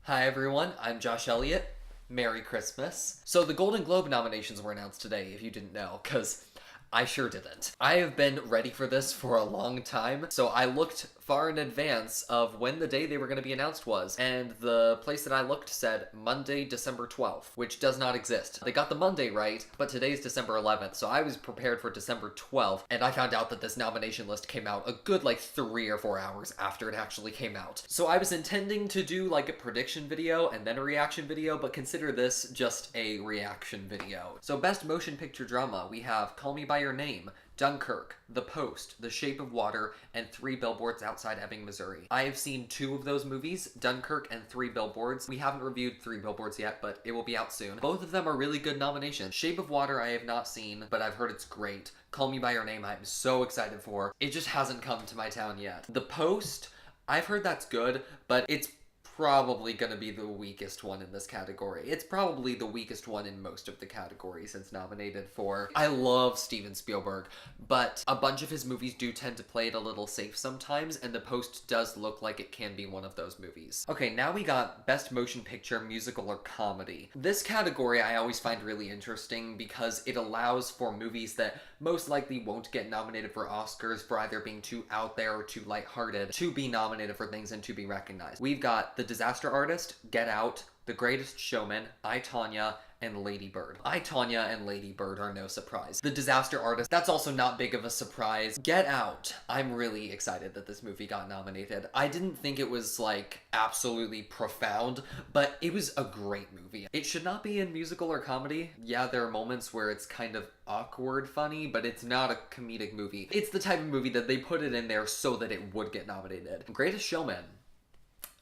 Hi everyone, I'm Josh Elliott. Merry Christmas. So the Golden Globe nominations were announced today, if you didn't know, because I sure didn't. I have been ready for this for a long time, so I looked far in advance of when the day they were going to be announced was, and the place that I looked said Monday, December 12th, which does not exist. They got the Monday right, but today's December 11th, so I was prepared for December 12th, and I found out that this nomination list came out a good 3 or 4 hours after it actually came out. So I was intending to do a prediction video and then a reaction video, but consider this just a reaction video. So best motion picture drama, we have Call Me By Your Name, Dunkirk, The Post, The Shape of Water, and Three Billboards Outside Ebbing, Missouri. I have seen 2 of those movies, Dunkirk and Three Billboards. We haven't reviewed Three Billboards yet, but it will be out soon. Both of them are really good nominations. Shape of Water I have not seen, but I've heard it's great. Call Me By Your Name I'm so excited for. It just hasn't come to my town yet. The Post, I've heard that's good, but it's probably gonna be the weakest one in this category. It's probably the weakest one in most of the categories it's nominated for. I love Steven Spielberg, but a bunch of his movies do tend to play it a little safe sometimes, and The Post does look like it can be one of those movies. Okay, now we got Best Motion Picture, Musical, or Comedy. This category I always find really interesting because it allows for movies that most likely won't get nominated for Oscars for either being too out there or too lighthearted to be nominated for things and to be recognized. We've got The Disaster Artist, Get Out, The Greatest Showman, I, Tonya, and Lady Bird. I, Tonya, and Lady Bird are no surprise. The Disaster Artist, that's also not big of a surprise. Get Out, I'm really excited that this movie got nominated. I didn't think it was absolutely profound, but it was a great movie. It should not be in musical or comedy. Yeah, there are moments where it's kind of awkward funny, but it's not a comedic movie. It's the type of movie that they put it in there so that it would get nominated. Greatest Showman,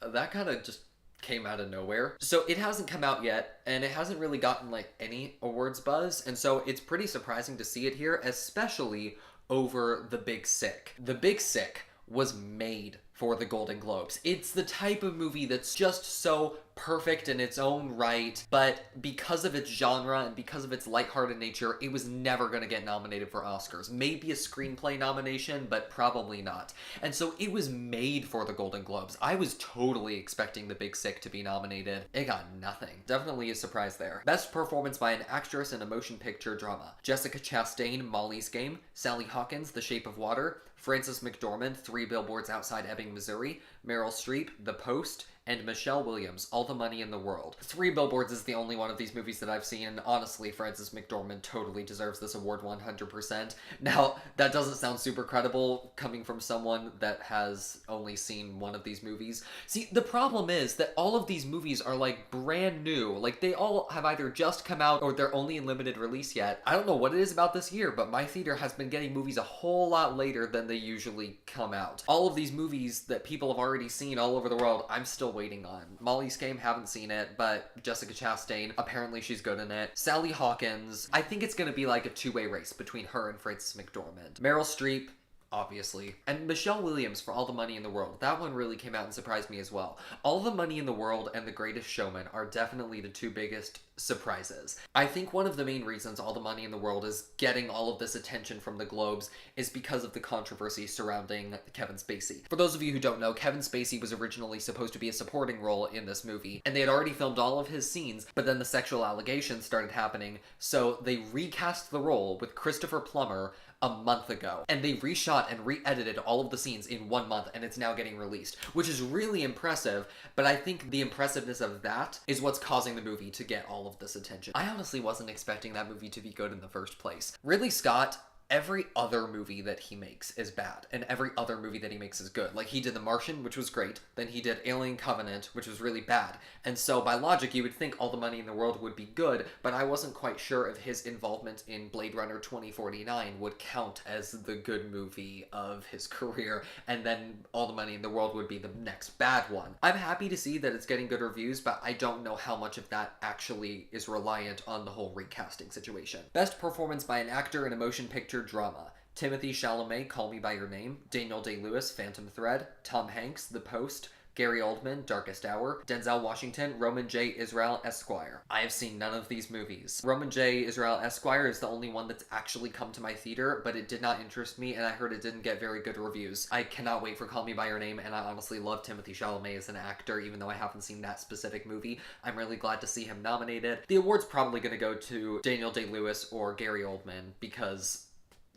that kind of just came out of nowhere. So it hasn't come out yet, and it hasn't really gotten any awards buzz, and so it's pretty surprising to see it here, especially over The Big Sick. The Big Sick was made for the Golden Globes. It's the type of movie that's just so perfect in its own right, but because of its genre and because of its lighthearted nature, it was never going to get nominated for Oscars. Maybe a screenplay nomination, but probably not. And so it was made for the Golden Globes. I was totally expecting The Big Sick to be nominated. It got nothing. Definitely a surprise there. Best performance by an actress in a motion picture drama. Jessica Chastain, Molly's Game, Sally Hawkins, The Shape of Water, Frances McDormand, Three Billboards Outside Ebbing, Missouri, Meryl Streep, The Post, and Michelle Williams, All the Money in the World. Three Billboards is the only one of these movies that I've seen, and honestly, Frances McDormand totally deserves this award 100%. Now, that doesn't sound super credible coming from someone that has only seen one of these movies. See, the problem is that all of these movies are brand new. They all have either just come out or they're only in limited release yet. I don't know what it is about this year, but my theater has been getting movies a whole lot later than they usually come out. All of these movies that people have already seen all over the world, I'm still waiting on. Molly's Game, haven't seen it, but Jessica Chastain, apparently she's good in it. Sally Hawkins, I think it's gonna be a two-way race between her and Frances McDormand. Meryl Streep, obviously. And Michelle Williams for All the Money in the World. That one really came out and surprised me as well. All the Money in the World and The Greatest Showman are definitely the 2 biggest surprises. I think one of the main reasons All the Money in the World is getting all of this attention from the Globes is because of the controversy surrounding Kevin Spacey. For those of you who don't know, Kevin Spacey was originally supposed to be a supporting role in this movie, and they had already filmed all of his scenes, but then the sexual allegations started happening, so they recast the role with Christopher Plummer a month ago, and they reshot and re-edited all of the scenes in 1 month, and it's now getting released, which is really impressive, but I think the impressiveness of that is what's causing the movie to get all of this attention. I honestly wasn't expecting that movie to be good in the first place. Ridley Scott, every other movie that he makes is bad, and every other movie that he makes is good. He did The Martian, which was great, then he did Alien Covenant, which was really bad, and so by logic you would think All the Money in the World would be good, but I wasn't quite sure if his involvement in Blade Runner 2049 would count as the good movie of his career, and then All the Money in the World would be the next bad one. I'm happy to see that it's getting good reviews, but I don't know how much of that actually is reliant on the whole recasting situation. Best performance by an actor in a motion picture drama. Timothée Chalamet, Call Me By Your Name, Daniel Day-Lewis, Phantom Thread, Tom Hanks, The Post, Gary Oldman, Darkest Hour, Denzel Washington, Roman J. Israel Esquire. I have seen none of these movies. Roman J. Israel Esquire is the only one that's actually come to my theater, but it did not interest me, and I heard it didn't get very good reviews. I cannot wait for Call Me By Your Name, and I honestly love Timothée Chalamet as an actor, even though I haven't seen that specific movie. I'm really glad to see him nominated. The award's probably going to go to Daniel Day-Lewis or Gary Oldman, because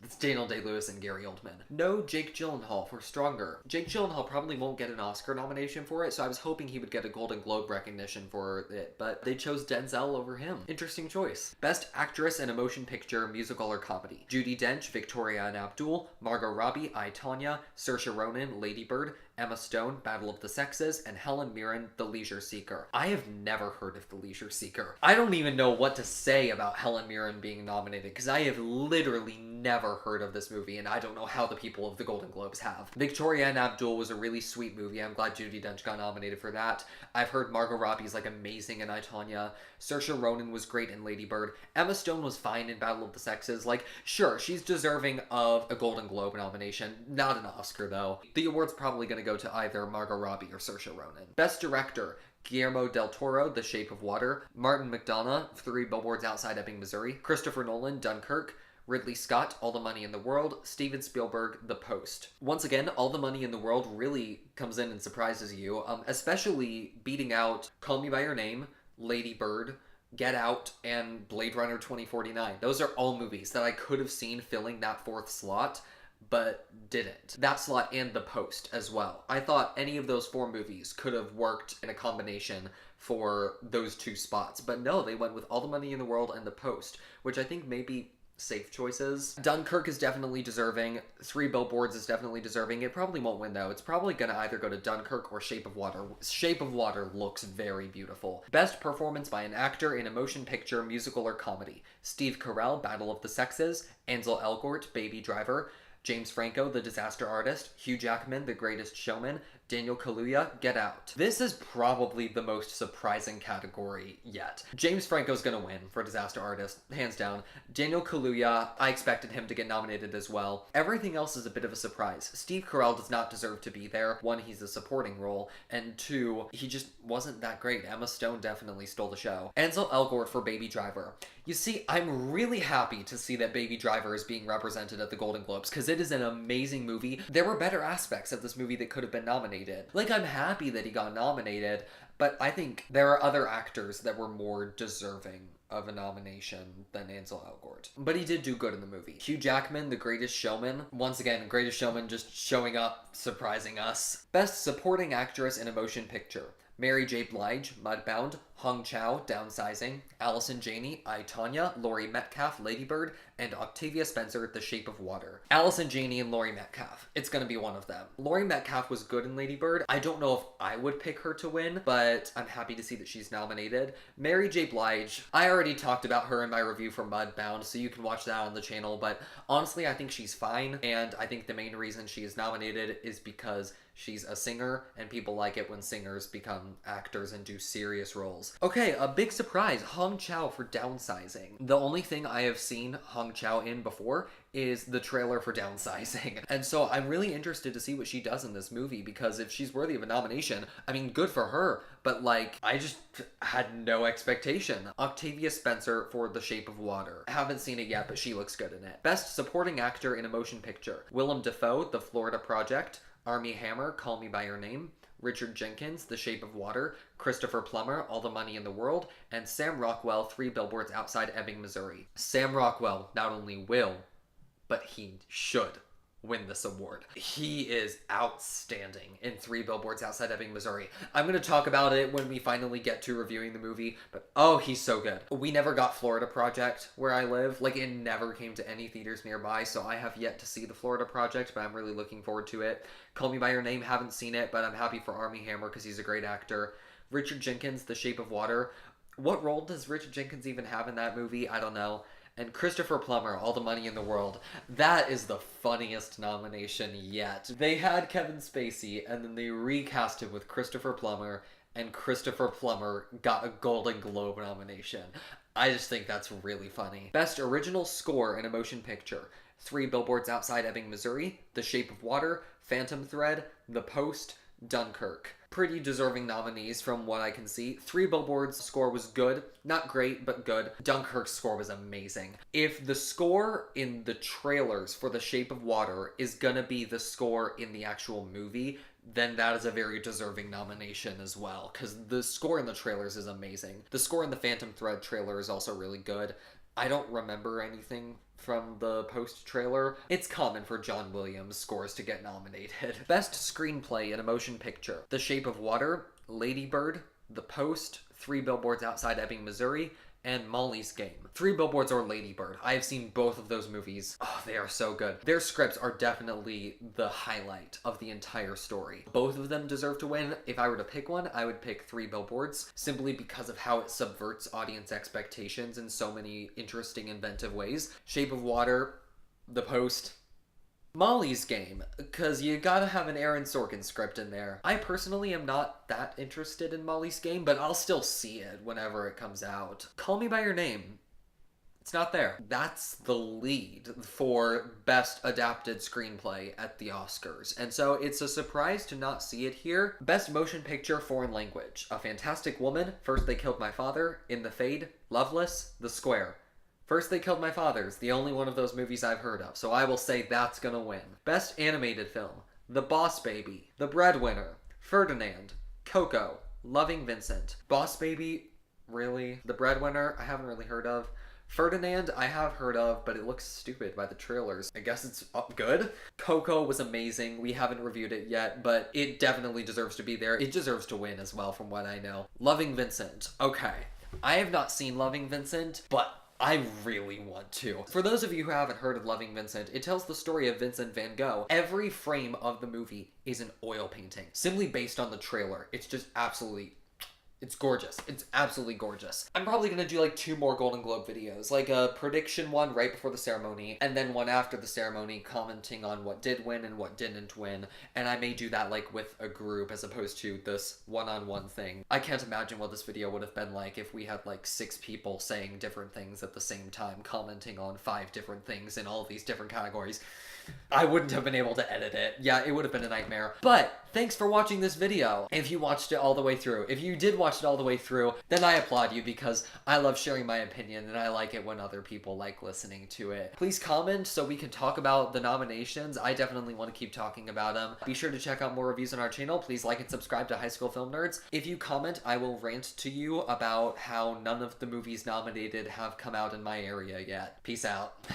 it's Daniel Day-Lewis and Gary Oldman. No Jake Gyllenhaal for Stronger. Jake Gyllenhaal probably won't get an Oscar nomination for it, so I was hoping he would get a Golden Globe recognition for it, but they chose Denzel over him. Interesting choice. Best Actress in a Motion Picture, Musical or Comedy. Judi Dench, Victoria and Abdul, Margot Robbie, I, Tonya, Saoirse Ronan, Lady Bird, Emma Stone, Battle of the Sexes, and Helen Mirren, The Leisure Seeker. I have never heard of The Leisure Seeker. I don't even know what to say about Helen Mirren being nominated, because I have literally never heard of this movie, and I don't know how the people of the Golden Globes have. Victoria and Abdul was a really sweet movie. I'm glad Judi Dench got nominated for that. I've heard Margot Robbie's like amazing in I, Tonya. Saoirse Ronan was great in Lady Bird. Emma Stone was fine in Battle of the Sexes. Like, sure, she's deserving of a Golden Globe nomination. Not an Oscar, though. The award's probably going to go to either Margot Robbie or Saoirse Ronan. Best Director. Guillermo del Toro, The Shape of Water. Martin McDonagh, 3 Billboards Outside Ebbing, Missouri. Christopher Nolan, Dunkirk. Ridley Scott, All the Money in the World. Steven Spielberg, The Post. Once again, All the Money in the World really comes in and surprises you, especially beating out Call Me By Your Name, Lady Bird, Get Out, and Blade Runner 2049. Those are all movies that I could have seen filling that 4th slot, but didn't. That slot and The Post as well. I thought any of those 4 movies could have worked in a combination for those 2 spots, but no, they went with All the Money in the World and The Post, which I think maybe safe choices. Dunkirk is definitely deserving. 3 Billboards is definitely deserving. It probably won't win though. It's probably gonna either go to Dunkirk or Shape of Water. Shape of Water looks very beautiful. Best performance by an actor in a motion picture, musical, or comedy. Steve Carell, Battle of the Sexes. Ansel Elgort, Baby Driver. James Franco, The Disaster Artist. Hugh Jackman, The Greatest Showman. Daniel Kaluuya, Get Out. This is probably the most surprising category yet. James Franco's gonna win for Disaster Artist, hands down. Daniel Kaluuya, I expected him to get nominated as well. Everything else is a bit of a surprise. Steve Carell does not deserve to be there. 1, he's a supporting role, and 2, he just wasn't that great. Emma Stone definitely stole the show. Ansel Elgort for Baby Driver. You see, I'm really happy to see that Baby Driver is being represented at the Golden Globes, because it is an amazing movie. There were better aspects of this movie that could have been nominated. Like, I'm happy that he got nominated, but I think there are other actors that were more deserving of a nomination than Ansel Elgort. But he did do good in the movie. Hugh Jackman, The Greatest Showman. Once again, Greatest Showman just showing up, surprising us. Best Supporting Actress in a Motion Picture. Mary J. Blige, Mudbound. Hong Chow, Downsizing. Allison Janney, I, Tonya. Laurie Metcalf, Lady Bird. And Octavia Spencer, The Shape of Water. Allison Janney and Laurie Metcalf. It's gonna be one of them. Laurie Metcalf was good in Lady Bird. I don't know if I would pick her to win, but I'm happy to see that she's nominated. Mary J. Blige, I already talked about her in my review for Mudbound, so you can watch that on the channel, but honestly, I think she's fine, and I think the main reason she is nominated is because she's a singer, and people like it when singers become actors and do serious roles. Okay, a big surprise, Hong Chow for Downsizing. The only thing I have seen Hong Chow in before is the trailer for Downsizing. And so I'm really interested to see what she does in this movie, because if she's worthy of a nomination, I mean, good for her, but like, I just had no expectation. Octavia Spencer for The Shape of Water. Haven't seen it yet, but she looks good in it. Best Supporting Actor in a Motion Picture. Willem Dafoe, The Florida Project. Armie Hammer, Call Me By Your Name. Richard Jenkins, The Shape of Water. Christopher Plummer, All the Money in the World. And Sam Rockwell, 3 Billboards Outside Ebbing, Missouri. Sam Rockwell not only will, but he should win this award. He is outstanding in 3 Billboards Outside Ebbing, Missouri. I'm going to talk about it when we finally get to reviewing the movie, but oh, he's so good. We never got Florida Project where I live. Like, it never came to any theaters nearby, so I have yet to see the Florida Project, but I'm really looking forward to it. Call Me By Your Name, haven't seen it, but I'm happy for Armie Hammer because he's a great actor. Richard Jenkins, The Shape of Water. What role does Richard Jenkins even have in that movie? I don't know. And Christopher Plummer, All the Money in the World. That is the funniest nomination yet. They had Kevin Spacey, and then they recast him with Christopher Plummer, and Christopher Plummer got a Golden Globe nomination. I just think that's really funny. Best Original Score in a Motion Picture. 3 Billboards Outside Ebbing, Missouri. The Shape of Water. Phantom Thread. The Post. Dunkirk. Pretty deserving nominees from what I can see. Three Billboards score was good. Not great, but good. Dunkirk's score was amazing. If the score in the trailers for The Shape of Water is gonna be the score in the actual movie, then that is a very deserving nomination as well, because the score in the trailers is amazing. The score in the Phantom Thread trailer is also really good. I don't remember anything from the post trailer. It's common for John Williams scores to get nominated. Best Screenplay in a Motion Picture: The Shape of Water, Lady Bird, The Post, Three Billboards Outside Ebbing, Missouri, and Molly's Game. Three Billboards or Lady Bird. I have seen both of those movies. Oh, they are so good. Their scripts are definitely the highlight of the entire story. Both of them deserve to win. If I were to pick one, I would pick Three Billboards, simply because of how it subverts audience expectations in so many interesting, inventive ways. Shape of Water, The Post, Molly's Game, because you gotta have an Aaron Sorkin script in there. I personally am not that interested in Molly's Game, but I'll still see it whenever it comes out. Call Me By Your Name. It's not there. That's the lead for Best Adapted Screenplay at the Oscars. And so it's a surprise to not see it here. Best Motion Picture Foreign Language: A Fantastic Woman, First They Killed My Father, In the Fade, Loveless, The Square. First They Killed My Father's the only one of those movies I've heard of, so I will say that's gonna win. Best Animated Film: The Boss Baby, The Breadwinner, Ferdinand, Coco, Loving Vincent. Boss Baby, really? The Breadwinner, I haven't really heard of. Ferdinand, I have heard of, but it looks stupid by the trailers. I guess it's good. Coco was amazing. We haven't reviewed it yet, but it definitely deserves to be there. It deserves to win as well, from what I know. Loving Vincent. Okay. I have not seen Loving Vincent, but I really want to. For those of you who haven't heard of Loving Vincent, it tells the story of Vincent van Gogh. Every frame of the movie is an oil painting, simply based on the trailer. It's just absolutely... It's gorgeous. It's absolutely gorgeous. I'm probably gonna do like 2 more Golden Globe videos, like a prediction one right before the ceremony, and then one after the ceremony commenting on what did win and what didn't win, and I may do that like with a group as opposed to this one-on-one thing. I can't imagine what this video would have been like if we had like 6 people saying different things at the same time, commenting on 5 different things in all of these different categories. I wouldn't have been able to edit it. Yeah, it would have been a nightmare. But thanks for watching this video. If you watched it all the way through, if you did watch it all the way through, then I applaud you, because I love sharing my opinion and I like it when other people like listening to it. Please comment so we can talk about the nominations. I definitely want to keep talking about them. Be sure to check out more reviews on our channel. Please like and subscribe to High School Film Nerds. If you comment, I will rant to you about how none of the movies nominated have come out in my area yet. Peace out.